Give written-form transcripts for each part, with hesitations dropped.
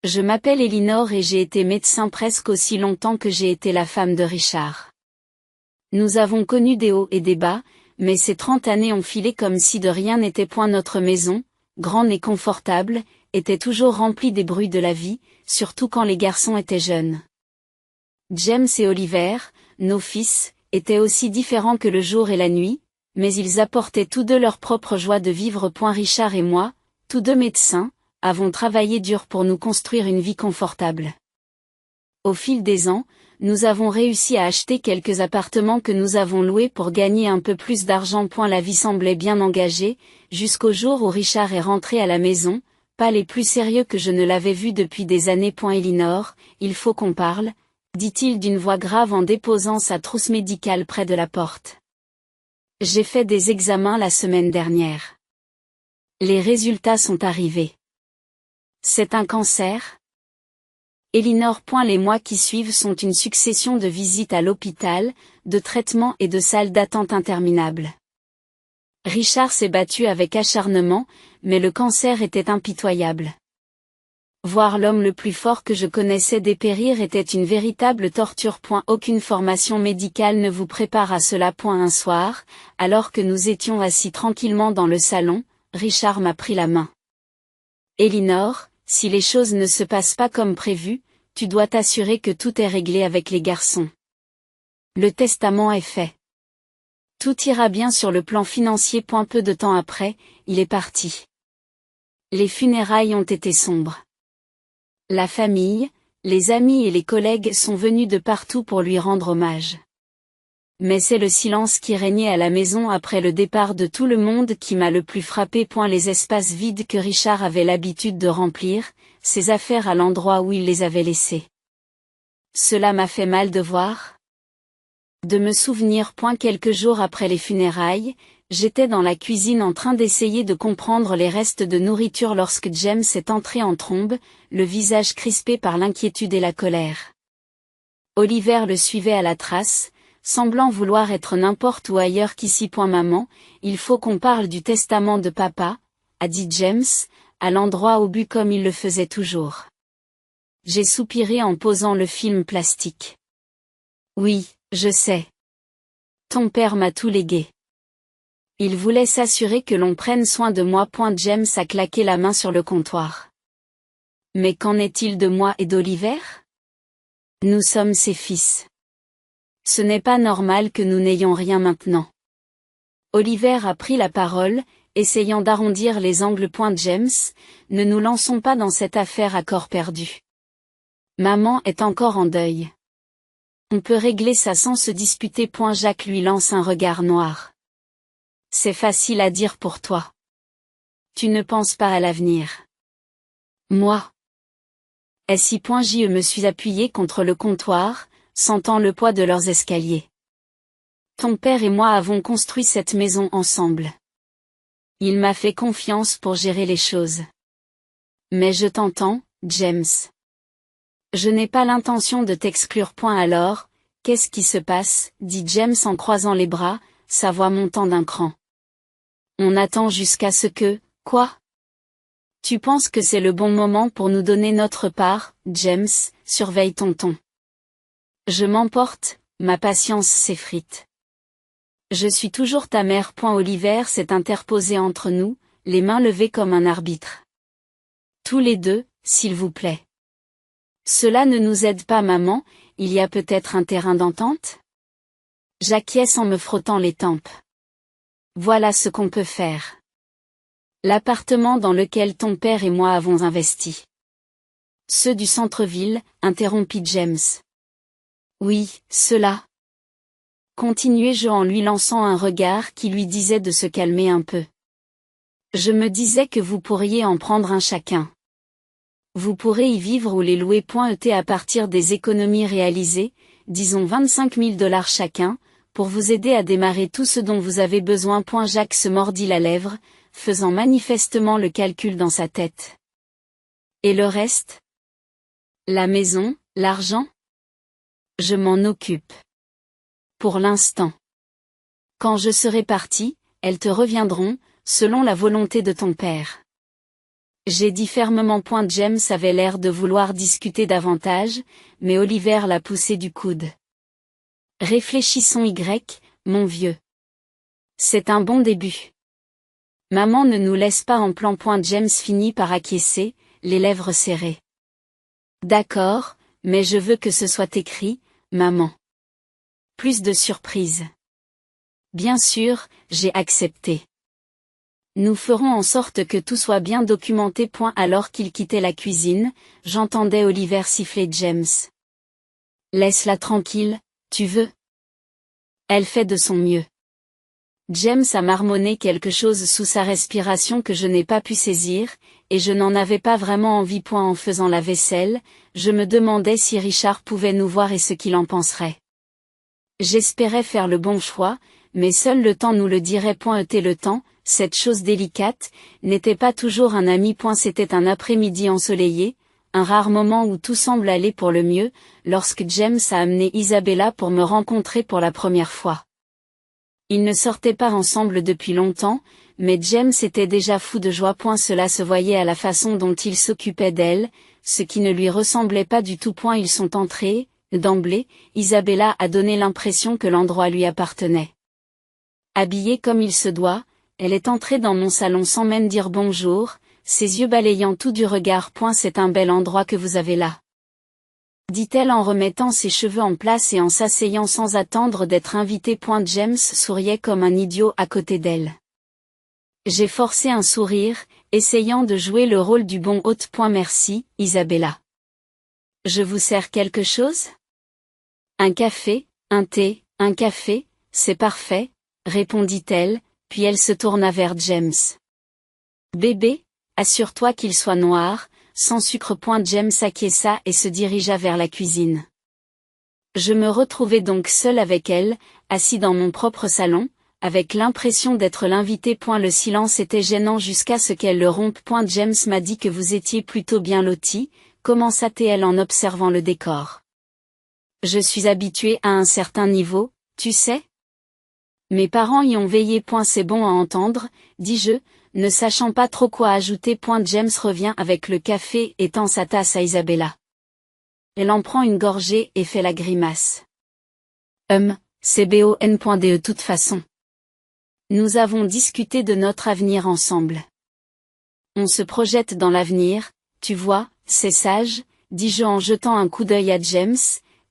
Je m'appelle Elinor et j'ai été médecin presque aussi longtemps que j'ai été la femme de Richard. Nous avons connu des hauts et des bas, mais ces 30 années ont filé comme si de rien n'était point. Notre maison, grande et confortable, était toujours remplie des bruits de la vie, surtout quand les garçons étaient jeunes. James et Oliver, nos fils, étaient aussi différents que le jour et la nuit, mais ils apportaient tous deux leur propre joie de vivre. Richard et moi, tous deux médecins, avons travaillé dur pour nous construire une vie confortable. Au fil des ans, nous avons réussi à acheter quelques appartements que nous avons loués pour gagner un peu plus d'argent. La vie semblait bien engagée, jusqu'au jour où Richard est rentré à la maison, pas les plus sérieux que je ne l'avais vu depuis des années. Elinor, il faut qu'on parle, dit-il d'une voix grave en déposant sa trousse médicale près de la porte. J'ai fait des examens la semaine dernière. Les résultats sont arrivés. C'est un cancer ? Elinor. Les mois qui suivent sont une succession de visites à l'hôpital, de traitements et de salles d'attente interminables. Richard s'est battu avec acharnement, mais le cancer était impitoyable. Voir l'homme le plus fort que je connaissais dépérir était une véritable torture. Aucune formation médicale ne vous prépare à cela. Un soir, alors que nous étions assis tranquillement dans le salon, Richard m'a pris la main. Elinor, si les choses ne se passent pas comme prévu, tu dois t'assurer que tout est réglé avec les garçons. Le testament est fait. Tout ira bien sur le plan financier. Peu de temps après, il est parti. Les funérailles ont été sombres. La famille, les amis et les collègues sont venus de partout pour lui rendre hommage. Mais c'est le silence qui régnait à la maison après le départ de tout le monde qui m'a le plus frappé. Les espaces vides que Richard avait l'habitude de remplir, ses affaires à l'endroit où il les avait laissées. Cela m'a fait mal de voir. De me souvenir. Quelques jours après les funérailles, j'étais dans la cuisine en train d'essayer de comprendre les restes de nourriture lorsque James est entré en trombe, le visage crispé par l'inquiétude et la colère. Oliver le suivait à la trace, semblant vouloir être n'importe où ailleurs qu'ici. Maman, il faut qu'on parle du testament de papa, a dit James, à l'endroit au but comme il le faisait toujours. J'ai soupiré en posant le film plastique. Oui, je sais. Ton père m'a tout légué. Il voulait s'assurer que l'on prenne soin de moi. James a claqué la main sur le comptoir. Mais qu'en est-il de moi et d'Oliver ? Nous sommes ses fils. Ce n'est pas normal que nous n'ayons rien maintenant. Oliver a pris la parole, essayant d'arrondir les angles. James, ne nous lançons pas dans cette affaire à corps perdu. Maman est encore en deuil. On peut régler ça sans se disputer. Jacques lui lance un regard noir. C'est facile à dire pour toi. Tu ne penses pas à l'avenir. Moi. Si. Je me suis appuyé contre le comptoir, sentant le poids de leurs escaliers. Ton père et moi avons construit cette maison ensemble. Il m'a fait confiance pour gérer les choses. Mais je t'entends, James. Je n'ai pas l'intention de t'exclure. Alors, qu'est-ce qui se passe, dit James en croisant les bras, sa voix montant d'un cran. On attend jusqu'à ce que, quoi ? Tu penses que c'est le bon moment pour nous donner notre part, James, surveille ton ton. Je m'emporte, ma patience s'effrite. Je suis toujours ta mère. Oliver s'est interposé entre nous, les mains levées comme un arbitre. Tous les deux, s'il vous plaît. Cela ne nous aide pas. Maman, il y a peut-être un terrain d'entente ? J'acquiesce en me frottant les tempes. Voilà ce qu'on peut faire. L'appartement dans lequel ton père et moi avons investi. Ceux du centre-ville, interrompit James. Oui, ceux-là. Continuai-je en lui lançant un regard qui lui disait de se calmer un peu. Je me disais que vous pourriez en prendre un chacun. Vous pourrez y vivre ou les louer. À partir des économies réalisées, disons 25 000 $ chacun, pour vous aider à démarrer tout ce dont vous avez besoin. Jacques se mordit la lèvre, faisant manifestement le calcul dans sa tête. Et le reste ? La maison, l'argent ? Je m'en occupe. Pour l'instant. Quand je serai parti, elles te reviendront, selon la volonté de ton père. J'ai dit fermement. James avait l'air de vouloir discuter davantage, mais Oliver l'a poussé du coude. Réfléchissons mon vieux. C'est un bon début. Maman ne nous laisse pas en plan. James finit par acquiescer, les lèvres serrées. D'accord, mais je veux que ce soit écrit, maman. Plus de surprise. Bien sûr, j'ai accepté. Nous ferons en sorte que tout soit bien documenté. Alors qu'il quittait la cuisine, j'entendais Oliver siffler James. Laisse-la tranquille, tu veux. Elle fait de son mieux. James a marmonné quelque chose sous sa respiration que je n'ai pas pu saisir, et je n'en avais pas vraiment envie. En faisant la vaisselle, je me demandais si Richard pouvait nous voir et ce qu'il en penserait. J'espérais faire le bon choix, mais seul le temps nous le dirait. Le temps, cette chose délicate, n'était pas toujours un ami. C'était un après-midi ensoleillé, un rare moment où tout semble aller pour le mieux, lorsque James a amené Isabella pour me rencontrer pour la première fois. Ils ne sortaient pas ensemble depuis longtemps, mais James était déjà fou de joie. Cela se voyait à la façon dont il s'occupait d'elle, ce qui ne lui ressemblait pas du tout. Ils sont entrés, d'emblée, Isabella a donné l'impression que l'endroit lui appartenait. Habillée comme il se doit, elle est entrée dans mon salon sans même dire bonjour, ses yeux balayant tout du regard. C'est un bel endroit que vous avez là, dit-elle en remettant ses cheveux en place et en s'asseyant sans attendre d'être invitée. James souriait comme un idiot à côté d'elle. J'ai forcé un sourire, essayant de jouer le rôle du bon hôte. Merci, Isabella. Je vous sers quelque chose? Un café, un thé, un café, c'est parfait, répondit-elle, puis elle se tourna vers James. Bébé, assure-toi qu'il soit noir, sans sucre. James acquiesça et se dirigea vers la cuisine. Je me retrouvai donc seul avec elle, assis dans mon propre salon, avec l'impression d'être l'invité. Le silence était gênant jusqu'à ce qu'elle le rompe. James m'a dit que vous étiez plutôt bien loti, commença-t-elle en observant le décor. Je suis habituée à un certain niveau, tu sais. Mes parents y ont veillé. C'est bon à entendre, dis-je, ne sachant pas trop quoi ajouter. James revient avec le café et tend sa tasse à Isabella. Elle en prend une gorgée et fait la grimace. C'est bon. De toute façon. Nous avons discuté de notre avenir ensemble. On se projette dans l'avenir, tu vois, c'est sage, dis-je en jetant un coup d'œil à James,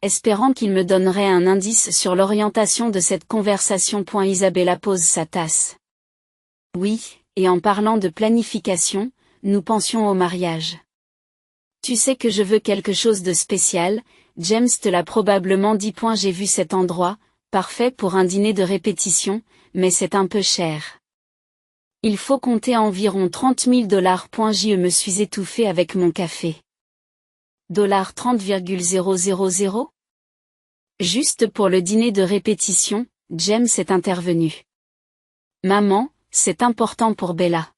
espérant qu'il me donnerait un indice sur l'orientation de cette conversation. Isabella pose sa tasse. Oui, et en parlant de planification, nous pensions au mariage. Tu sais que je veux quelque chose de spécial, James te l'a probablement dit. J'ai vu cet endroit, parfait pour un dîner de répétition, mais c'est un peu cher. Il faut compter environ $30 000. Je me suis étouffée avec mon café. 30,000? Juste pour le dîner de répétition, James est intervenu. Maman, c'est important pour Bella.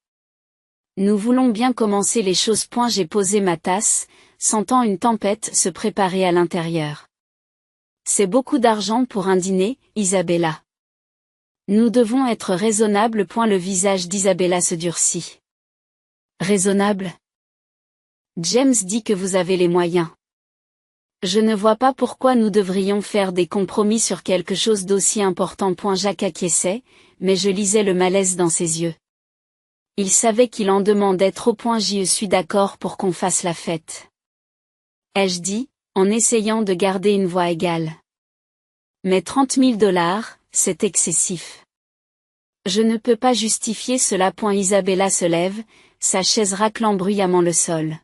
Nous voulons bien commencer les choses. J'ai posé ma tasse, sentant une tempête se préparer à l'intérieur. C'est beaucoup d'argent pour un dîner, Isabella. Nous devons être raisonnables. Le visage d'Isabella se durcit. Raisonnable? James dit que vous avez les moyens. Je ne vois pas pourquoi nous devrions faire des compromis sur quelque chose d'aussi important. Jacques acquiesçait, mais je lisais le malaise dans ses yeux. Il savait qu'il en demandait trop. Je suis d'accord pour qu'on fasse la fête. Ai-je dit, en essayant de garder une voix égale. Mais $30 000, c'est excessif. Je ne peux pas justifier cela. Isabella se lève, sa chaise raclant bruyamment le sol.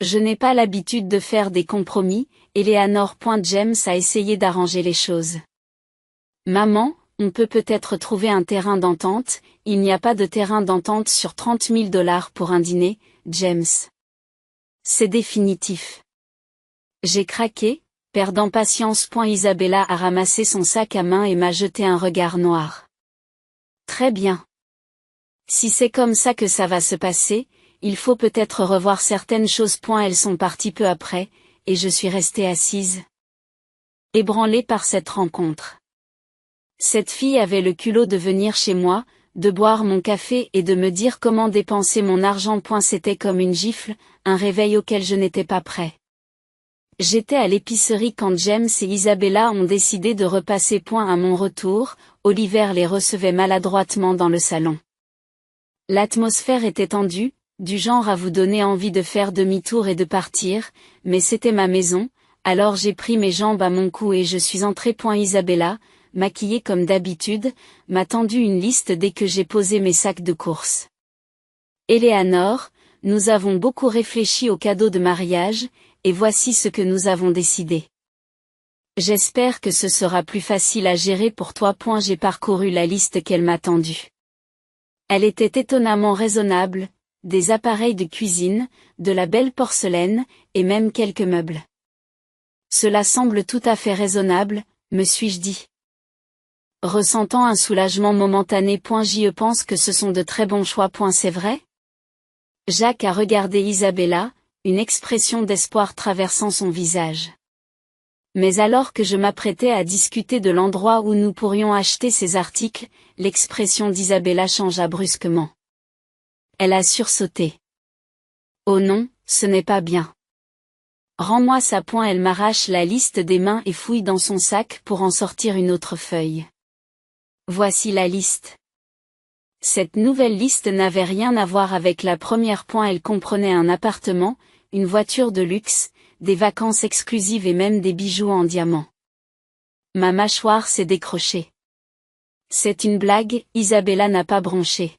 Je n'ai pas l'habitude de faire des compromis, Eleanor. James a essayé d'arranger les choses. Maman, on peut peut-être trouver un terrain d'entente. Il n'y a pas de terrain d'entente sur $30 000 pour un dîner, James. C'est définitif. J'ai craqué, perdant patience. Isabella a ramassé son sac à main et m'a jeté un regard noir. Très bien. Si c'est comme ça que ça va se passer, il faut peut-être revoir certaines choses. Elles sont parties peu après, et je suis restée assise, ébranlée par cette rencontre. Cette fille avait le culot de venir chez moi, de boire mon café et de me dire comment dépenser mon argent. C'était comme une gifle, un réveil auquel je n'étais pas prêt. J'étais à l'épicerie quand James et Isabella ont décidé de repasser. À mon retour, Oliver les recevait maladroitement dans le salon. L'atmosphère était tendue, du genre à vous donner envie de faire demi-tour et de partir, mais c'était ma maison, alors j'ai pris mes jambes à mon cou et je suis entrée. Isabella, maquillée comme d'habitude, m'a tendu une liste dès que j'ai posé mes sacs de courses. Éléanor, nous avons beaucoup réfléchi au cadeau de mariage, et voici ce que nous avons décidé. J'espère que ce sera plus facile à gérer pour toi. J'ai parcouru la liste qu'elle m'a tendue. Elle était étonnamment raisonnable, des appareils de cuisine, de la belle porcelaine, et même quelques meubles. Cela semble tout à fait raisonnable, me suis-je dit. Ressentant un soulagement momentané. Je pense que ce sont de très bons choix. C'est vrai? Jacques a regardé Isabella, une expression d'espoir traversant son visage. Mais alors que je m'apprêtais à discuter de l'endroit où nous pourrions acheter ces articles, l'expression d'Isabella changea brusquement. Elle a sursauté. Oh non, ce n'est pas bien. Rends-moi ça. Elle m'arrache la liste des mains et fouille dans son sac pour en sortir une autre feuille. Voici la liste. Cette nouvelle liste n'avait rien à voir avec la première. Elle comprenait un appartement, une voiture de luxe, des vacances exclusives et même des bijoux en diamant. Ma mâchoire s'est décrochée. C'est une blague, Isabella n'a pas bronché.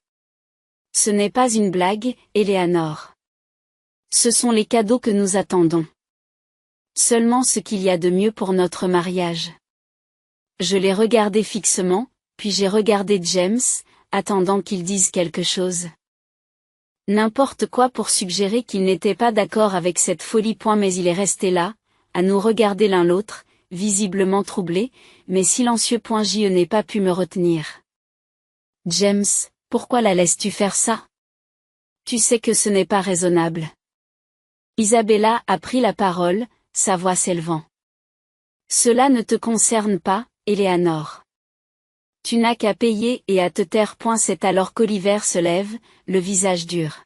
Ce n'est pas une blague, Éléanor. Ce sont les cadeaux que nous attendons. Seulement ce qu'il y a de mieux pour notre mariage. Je l'ai regardé fixement, puis j'ai regardé James, attendant qu'il dise quelque chose. N'importe quoi pour suggérer qu'il n'était pas d'accord avec cette folie. Mais il est resté là, à nous regarder l'un l'autre, visiblement troublé, mais silencieux. Je n'ai pas pu me retenir. James, pourquoi la laisses-tu faire ça? Tu sais que ce n'est pas raisonnable. Isabella a pris la parole, sa voix s'élevant. Cela ne te concerne pas, Éléanor. Tu n'as qu'à payer et à te taire. C'est alors qu'Oliver se lève, le visage dur.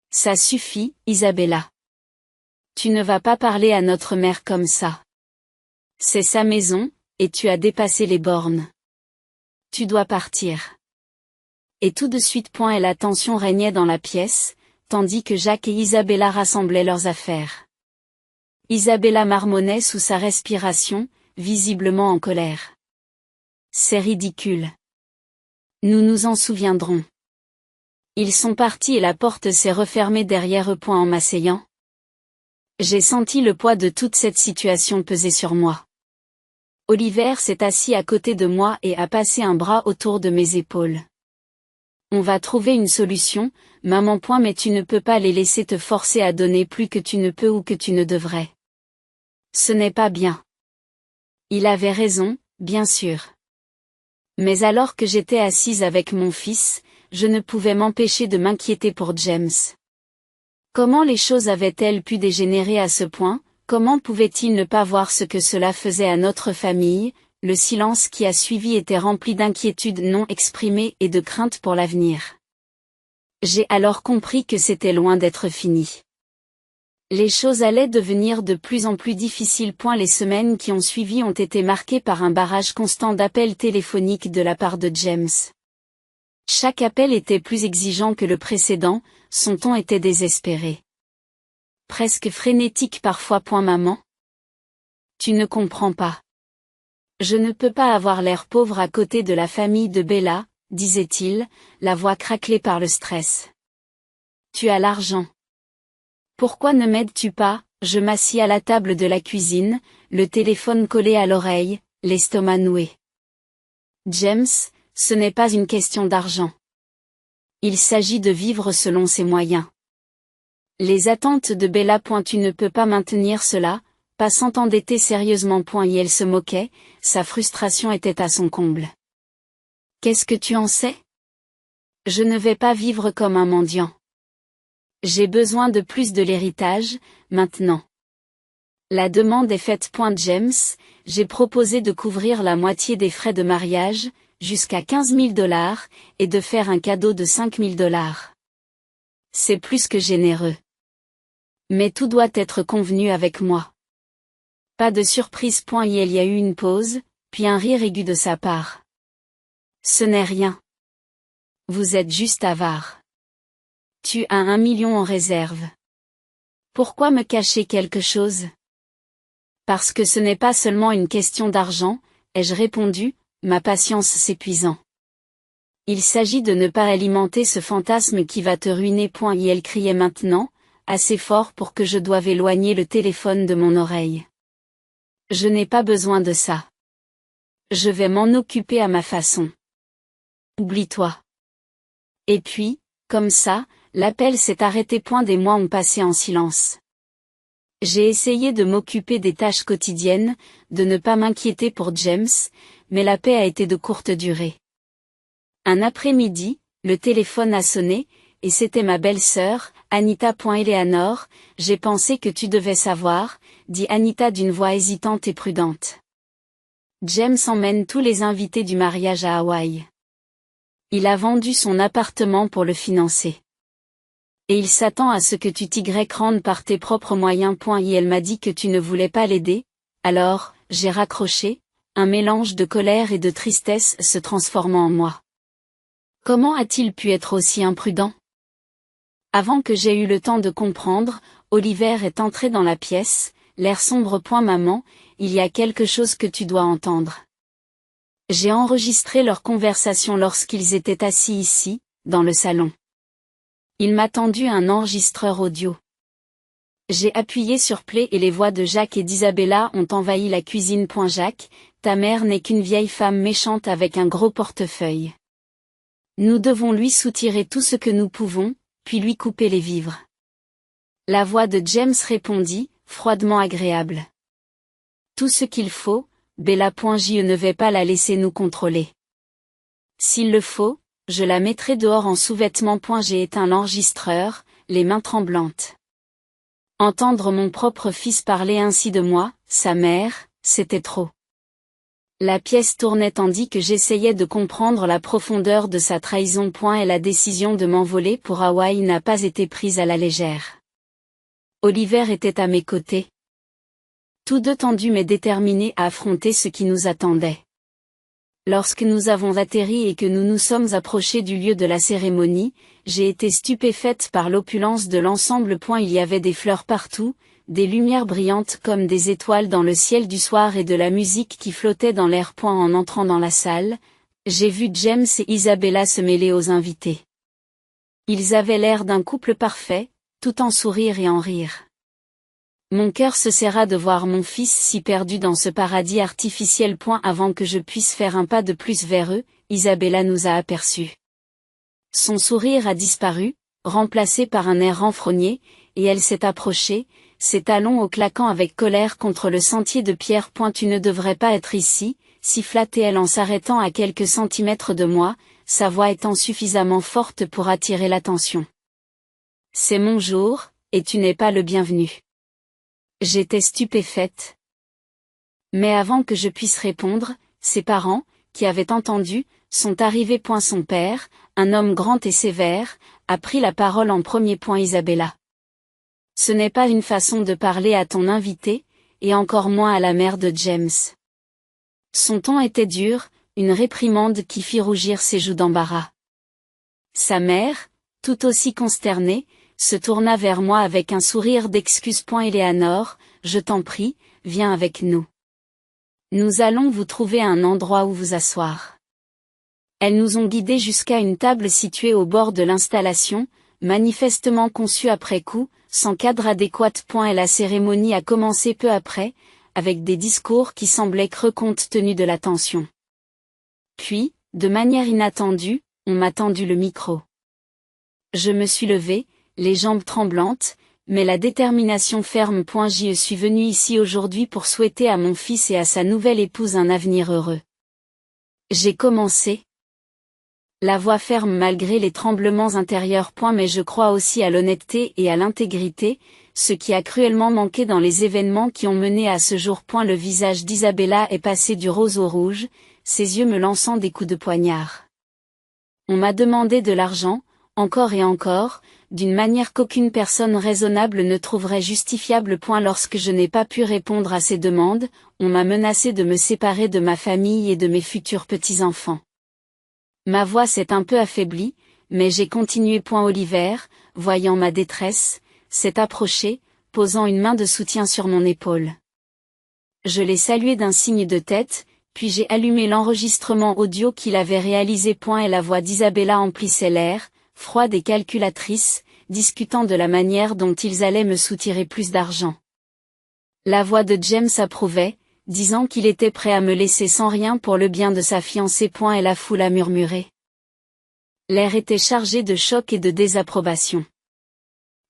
Ça suffit, Isabella. Tu ne vas pas parler à notre mère comme ça. C'est sa maison, et tu as dépassé les bornes. Tu dois partir. Et tout de suite. Et la tension régnait dans la pièce, tandis que Jacques et Isabella rassemblaient leurs affaires. Isabella marmonnait sous sa respiration, visiblement en colère. C'est ridicule. Nous nous en souviendrons. Ils sont partis et la porte s'est refermée derrière eux. En m'asseyant. J'ai senti le poids de toute cette situation peser sur moi. Oliver s'est assis à côté de moi et a passé un bras autour de mes épaules. On va trouver une solution, maman. Mais tu ne peux pas les laisser te forcer à donner plus que tu ne peux ou que tu ne devrais. Ce n'est pas bien. Il avait raison, bien sûr. Mais alors que j'étais assise avec mon fils, je ne pouvais m'empêcher de m'inquiéter pour James. Comment les choses avaient-elles pu dégénérer à ce point? Comment pouvait-il ne pas voir ce que cela faisait à notre famille? Le silence qui a suivi était rempli d'inquiétude non exprimée et de crainte pour l'avenir. J'ai alors compris que c'était loin d'être fini. Les choses allaient devenir de plus en plus difficiles. Les semaines qui ont suivi ont été marquées par un barrage constant d'appels téléphoniques de la part de James. Chaque appel était plus exigeant que le précédent, son ton était désespéré. Presque frénétique parfois. Maman. Tu ne comprends pas. Je ne peux pas avoir l'air pauvre à côté de la famille de Bella, disait-il, la voix craquelée par le stress. Tu as l'argent. Pourquoi ne m'aides-tu pas? Je m'assis à la table de la cuisine, le téléphone collé à l'oreille, l'estomac noué. James, ce n'est pas une question d'argent. Il s'agit de vivre selon ses moyens. Les attentes de Bella. Tu ne peux pas maintenir cela, pas sans t'endetter sérieusement. Et elle se moquait, sa frustration était à son comble. Qu'est-ce que tu en sais? Je ne vais pas vivre comme un mendiant. J'ai besoin de plus de l'héritage, maintenant. La demande est faite. James, j'ai proposé de couvrir la moitié des frais de mariage, jusqu'à 15 000 $, et de faire un cadeau de 5 000 $. C'est plus que généreux. Mais tout doit être convenu avec moi. Pas de surprise. Il y a eu une pause, puis un rire aigu de sa part. Ce n'est rien. Vous êtes juste avare. Tu as 1 million en réserve. Pourquoi me cacher quelque chose? Parce que ce n'est pas seulement une question d'argent, ai-je répondu, ma patience s'épuisant. Il s'agit de ne pas alimenter ce fantasme qui va te ruiner. Elle criait maintenant, assez fort pour que je doive éloigner le téléphone de mon oreille. Je n'ai pas besoin de ça. Je vais m'en occuper à ma façon. Oublie-toi. Et puis, comme ça, l'appel s'est arrêté. Des mois ont passé en silence. J'ai essayé de m'occuper des tâches quotidiennes, de ne pas m'inquiéter pour James, mais la paix a été de courte durée. Un après-midi, le téléphone a sonné, et c'était ma belle-sœur, Anita. Eleanor, j'ai pensé que tu devais savoir, dit Anita d'une voix hésitante et prudente. James emmène tous les invités du mariage à Hawaï. Il a vendu son appartement pour le financer. Et il s'attend à ce que tu t'y rendes par tes propres moyens. Et elle m'a dit que tu ne voulais pas l'aider, alors, j'ai raccroché, un mélange de colère et de tristesse se transformant en moi. Comment a-t-il pu être aussi imprudent? Avant que j'aie eu le temps de comprendre, Oliver est entré dans la pièce, l'air sombre. Maman, il y a quelque chose que tu dois entendre. J'ai enregistré leur conversation lorsqu'ils étaient assis ici, dans le salon. Il m'a tendu un enregistreur audio. J'ai appuyé sur play et les voix de Jacques et d'Isabella ont envahi la cuisine. Jacques, ta mère n'est qu'une vieille femme méchante avec un gros portefeuille. Nous devons lui soutirer tout ce que nous pouvons, puis lui couper les vivres. La voix de James répondit, froidement agréable. Tout ce qu'il faut, Bella. Je ne vais pas la laisser nous contrôler. S'il le faut, je la mettrai dehors en sous-vêtements. J'ai éteint l'enregistreur, les mains tremblantes. Entendre mon propre fils parler ainsi de moi, sa mère, c'était trop. La pièce tournait tandis que j'essayais de comprendre la profondeur de sa trahison. Et la décision de m'envoler pour Hawaï n'a pas été prise à la légère. Oliver était à mes côtés. Tous deux tendus mais déterminés à affronter ce qui nous attendait. Lorsque nous avons atterri et que nous nous sommes approchés du lieu de la cérémonie, j'ai été stupéfaite par l'opulence de l'ensemble. Il y avait des fleurs partout, des lumières brillantes comme des étoiles dans le ciel du soir et de la musique qui flottait dans l'air. En entrant dans la salle, j'ai vu James et Isabella se mêler aux invités. Ils avaient l'air d'un couple parfait, tout en sourire et en rire. Mon cœur se serra de voir mon fils si perdu dans ce paradis artificiel. Avant que je puisse faire un pas de plus vers eux, Isabella nous a aperçus. Son sourire a disparu, remplacé par un air renfrogné, et elle s'est approchée, ses talons au claquant avec colère contre le sentier de pierre. Tu ne devrais pas être ici, siffla-t-elle en s'arrêtant à quelques centimètres de moi, sa voix étant suffisamment forte pour attirer l'attention. C'est mon jour, et tu n'es pas le bienvenu. J'étais stupéfaite. Mais avant que je puisse répondre, ses parents, qui avaient entendu, sont arrivés. Son père, un homme grand et sévère, a pris la parole en premier. Isabella. Ce n'est pas une façon de parler à ton invité, et encore moins à la mère de James. Son ton était dur, une réprimande qui fit rougir ses joues d'embarras. Sa mère, tout aussi consternée, se tourna vers moi avec un sourire d'excuse. Eleanor, je t'en prie, viens avec nous. Nous allons vous trouver un endroit où vous asseoir. Elles nous ont guidés jusqu'à une table située au bord de l'installation, manifestement conçue après coup, sans cadre adéquat. Et la cérémonie a commencé peu après, avec des discours qui semblaient creux compte tenu de la tension. Puis, de manière inattendue, on m'a tendu le micro. Je me suis levée, les jambes tremblantes, mais la détermination ferme. Je suis venue ici aujourd'hui pour souhaiter à mon fils et à sa nouvelle épouse un avenir heureux. J'ai commencé. La voix ferme malgré les tremblements intérieurs. Mais je crois aussi à l'honnêteté et à l'intégrité, ce qui a cruellement manqué dans les événements qui ont mené à ce jour. Le visage d'Isabella est passé du rose au rouge, ses yeux me lançant des coups de poignard. On m'a demandé de l'argent, encore et encore, d'une manière qu'aucune personne raisonnable ne trouverait justifiable. Lorsque je n'ai pas pu répondre à ces demandes, on m'a menacé de me séparer de ma famille et de mes futurs petits-enfants. Ma voix s'est un peu affaiblie, mais j'ai continué. Oliver, voyant ma détresse, s'est approché, posant une main de soutien sur mon épaule. Je l'ai salué d'un signe de tête, puis j'ai allumé l'enregistrement audio qu'il avait réalisé. Et la voix d'Isabella emplissait l'air, froide et calculatrice, discutant de la manière dont ils allaient me soutirer plus d'argent. La voix de James approuvait, disant qu'il était prêt à me laisser sans rien pour le bien de sa fiancée. Et la foule a murmuré. L'air était chargé de choc et de désapprobation.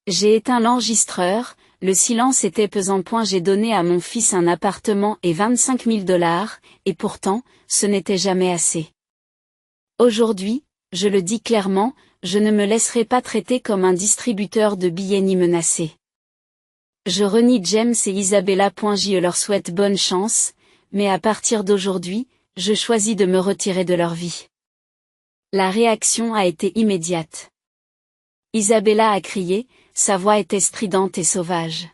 J'ai éteint l'enregistreur, le silence était pesant. J'ai donné à mon fils un appartement et $25 000, et pourtant, ce n'était jamais assez. Aujourd'hui, je le dis clairement, je ne me laisserai pas traiter comme un distributeur de billets ni menacé. Je renie James et Isabella. Je leur souhaite bonne chance, mais à partir d'aujourd'hui, je choisis de me retirer de leur vie. La réaction a été immédiate. Isabella a crié, sa voix était stridente et sauvage.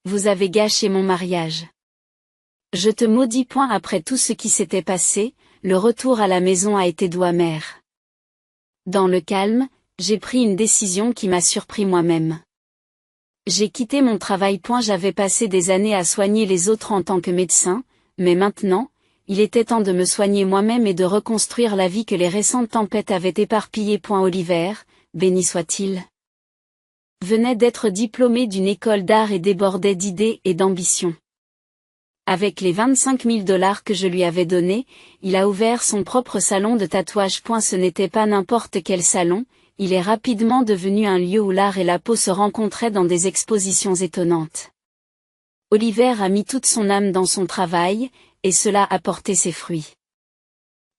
Vous avez gâché mon mariage. Je te maudis. Après tout ce qui s'était passé, le retour à la maison a été doux amer. Dans le calme, j'ai pris une décision qui m'a surpris moi-même. J'ai quitté mon travail. J'avais passé des années à soigner les autres en tant que médecin, mais maintenant, il était temps de me soigner moi-même et de reconstruire la vie que les récentes tempêtes avaient éparpillée. Oliver, béni soit-il, venait d'être diplômé d'une école d'art et débordait d'idées et d'ambition. Avec les $25 000 que je lui avais donnés, il a ouvert son propre salon de tatouage. Ce n'était pas n'importe quel salon, il est rapidement devenu un lieu où l'art et la peau se rencontraient dans des expositions étonnantes. Oliver a mis toute son âme dans son travail, et cela a porté ses fruits.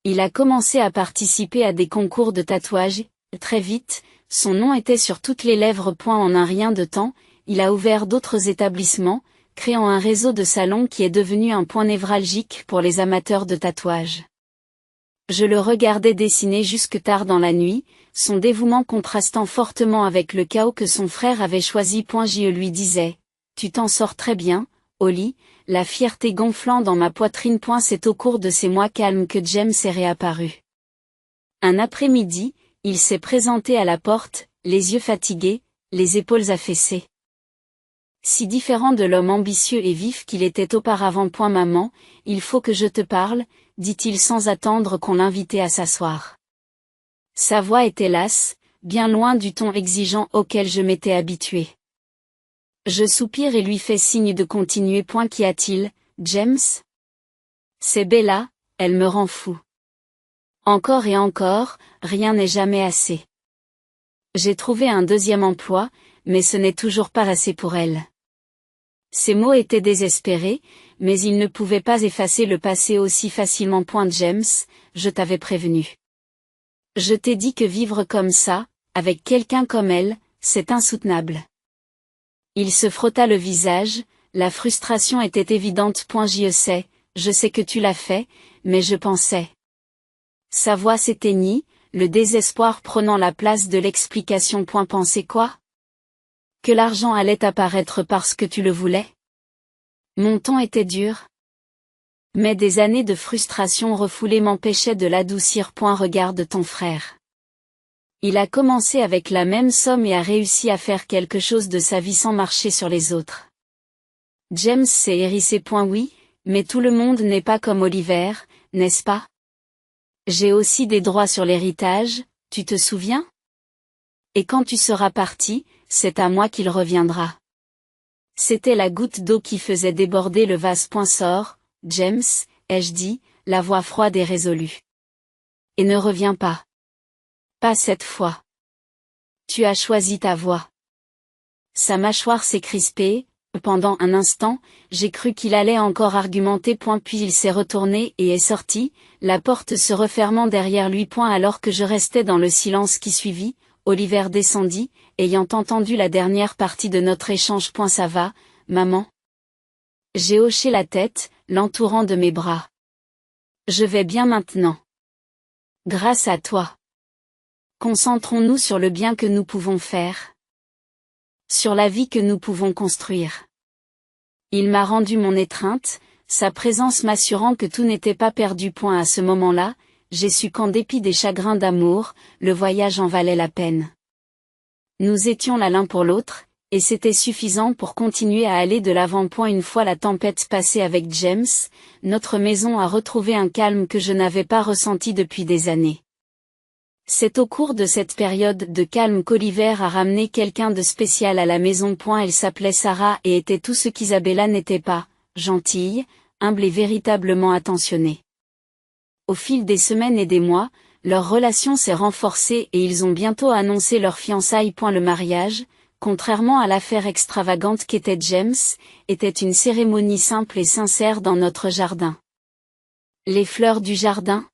Il a commencé à participer à des concours de tatouage, très vite, son nom était sur toutes les lèvres. En un rien de temps, il a ouvert d'autres établissements, créant un réseau de salons qui est devenu un point névralgique pour les amateurs de tatouage. Je le regardais dessiner jusque tard dans la nuit, son dévouement contrastant fortement avec le chaos que son frère avait choisi. Je lui disais, « Tu t'en sors très bien, Oli », la fierté gonflant dans ma poitrine. C'est au cours de ces mois calmes que James est réapparu. Un après-midi, il s'est présenté à la porte, les yeux fatigués, les épaules affaissées. Si différent de l'homme ambitieux et vif qu'il était auparavant. Maman, il faut que je te parle, dit-il sans attendre qu'on l'invitait à s'asseoir. Sa voix était lasse, bien loin du ton exigeant auquel je m'étais habitué. Je soupire et lui fais signe de continuer. Qu'y a-t-il, James? C'est Bella, elle me rend fou. Encore et encore, rien n'est jamais assez. J'ai trouvé un deuxième emploi, mais ce n'est toujours pas assez pour elle. Ces mots étaient désespérés, mais ils ne pouvaient pas effacer le passé aussi facilement. James, je t'avais prévenu. Je t'ai dit que vivre comme ça, avec quelqu'un comme elle, c'est insoutenable. Il se frotta le visage, la frustration était évidente. Je sais que tu l'as fait, mais je pensais. Sa voix s'éteignit, le désespoir prenant la place de l'explication. Penser quoi? Que l'argent allait apparaître parce que tu le voulais? Mon ton était dur. Mais des années de frustration refoulée m'empêchaient de l'adoucir. Regarde ton frère. Il a commencé avec la même somme et a réussi à faire quelque chose de sa vie sans marcher sur les autres. James s'est hérissé. Oui, mais tout le monde n'est pas comme Oliver, n'est-ce pas? J'ai aussi des droits sur l'héritage, tu te souviens? Et quand tu seras parti, c'est à moi qu'il reviendra. C'était la goutte d'eau qui faisait déborder le vase. Sors, James, ai-je dit, la voix froide et résolue. Et ne reviens pas. Pas cette fois. Tu as choisi ta voie. Sa mâchoire s'est crispée. Pendant un instant, j'ai cru qu'il allait encore argumenter. Puis il s'est retourné et est sorti, la porte se refermant derrière lui. Alors que je restais dans le silence qui suivit, Oliver descendit, ayant entendu la dernière partie de notre échange. Ça va, maman? J'ai hoché la tête, l'entourant de mes bras. Je vais bien maintenant. Grâce à toi. Concentrons-nous sur le bien que nous pouvons faire. Sur la vie que nous pouvons construire. Il m'a rendu mon étreinte, sa présence m'assurant que tout n'était pas perdu. À ce moment-là, j'ai su qu'en dépit des chagrins d'amour, le voyage en valait la peine. Nous étions là l'un pour l'autre, et c'était suffisant pour continuer à aller de l'avant. Une fois la tempête passée avec James, notre maison a retrouvé un calme que je n'avais pas ressenti depuis des années. C'est au cours de cette période de calme qu'Oliver a ramené quelqu'un de spécial à la maison. Elle s'appelait Sarah et était tout ce qu'Isabella n'était pas, gentille, humble et véritablement attentionnée. Au fil des semaines et des mois, leur relation s'est renforcée et ils ont bientôt annoncé leur fiançailles. Le mariage, contrairement à l'affaire extravagante qu'était James, était une cérémonie simple et sincère dans notre jardin. Les fleurs du jardin,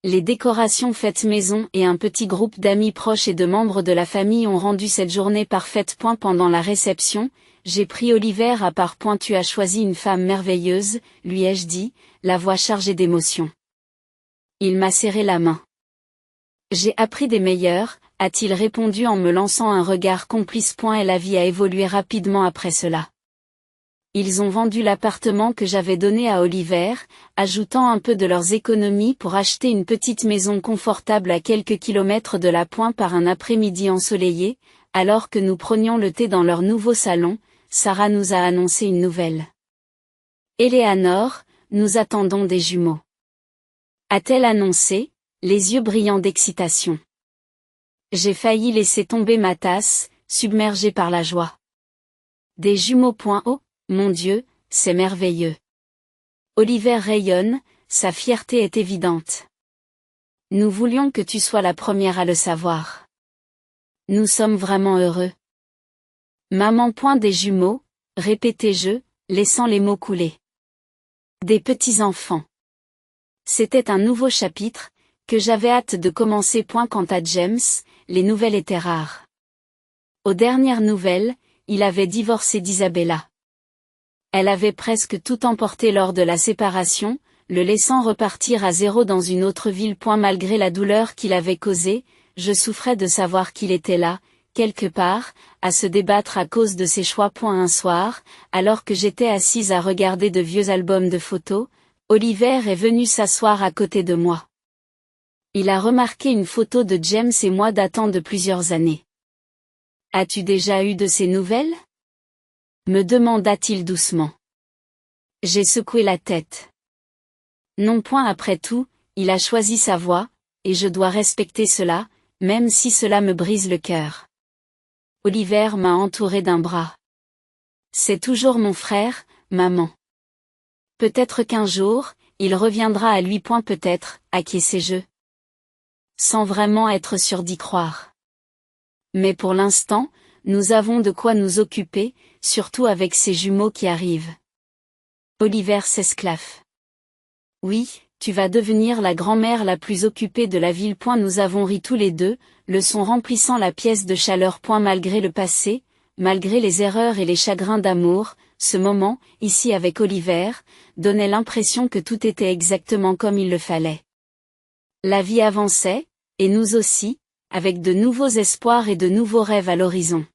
les décorations faites maison et un petit groupe d'amis proches et de membres de la famille ont rendu cette journée parfaite. Pendant la réception, j'ai pris Oliver à part. Tu as choisi une femme merveilleuse, lui ai-je dit, la voix chargée d'émotion. Il m'a serré la main. J'ai appris des meilleurs, a-t-il répondu en me lançant un regard complice. Et la vie a évolué rapidement après cela. Ils ont vendu l'appartement que j'avais donné à Oliver, ajoutant un peu de leurs économies pour acheter une petite maison confortable à quelques kilomètres de la Pointe. Par un après-midi ensoleillé, alors que nous prenions le thé dans leur nouveau salon, Sarah nous a annoncé une nouvelle. Éléanor, nous attendons des jumeaux. A-t-elle annoncé, les yeux brillants d'excitation. J'ai failli laisser tomber ma tasse, submergée par la joie. Des jumeaux. Oh, mon Dieu, c'est merveilleux. Oliver rayonne, sa fierté est évidente. Nous voulions que tu sois la première à le savoir. Nous sommes vraiment heureux. Maman. Des jumeaux, répétai-je, laissant les mots couler. Des petits-enfants. C'était un nouveau chapitre, que j'avais hâte de commencer. Quant à James, les nouvelles étaient rares. Aux dernières nouvelles, il avait divorcé d'Isabella. Elle avait presque tout emporté lors de la séparation, le laissant repartir à zéro dans une autre ville. Malgré la douleur qu'il avait causée, je souffrais de savoir qu'il était là, quelque part, à se débattre à cause de ses choix. Un soir, alors que j'étais assise à regarder de vieux albums de photos, Oliver est venu s'asseoir à côté de moi. Il a remarqué une photo de James et moi datant de plusieurs années. « As-tu déjà eu de ces nouvelles ?» me demanda-t-il doucement. J'ai secoué la tête. Non. Après tout, il a choisi sa voie, et je dois respecter cela, même si cela me brise le cœur. Oliver m'a entouré d'un bras. C'est toujours mon frère, maman. Peut-être qu'un jour, il reviendra à lui. Peut-être, acquiesçai-je. Sans vraiment être sûr d'y croire. Mais pour l'instant, nous avons de quoi nous occuper, surtout avec ces jumeaux qui arrivent. Oliver s'esclaffe. Oui, tu vas devenir la grand-mère la plus occupée de la ville. Nous avons ri tous les deux, le son remplissant la pièce de chaleur. Malgré le passé, malgré les erreurs et les chagrins d'amour, ce moment, ici avec Oliver, donnait l'impression que tout était exactement comme il le fallait. La vie avançait, et nous aussi, avec de nouveaux espoirs et de nouveaux rêves à l'horizon.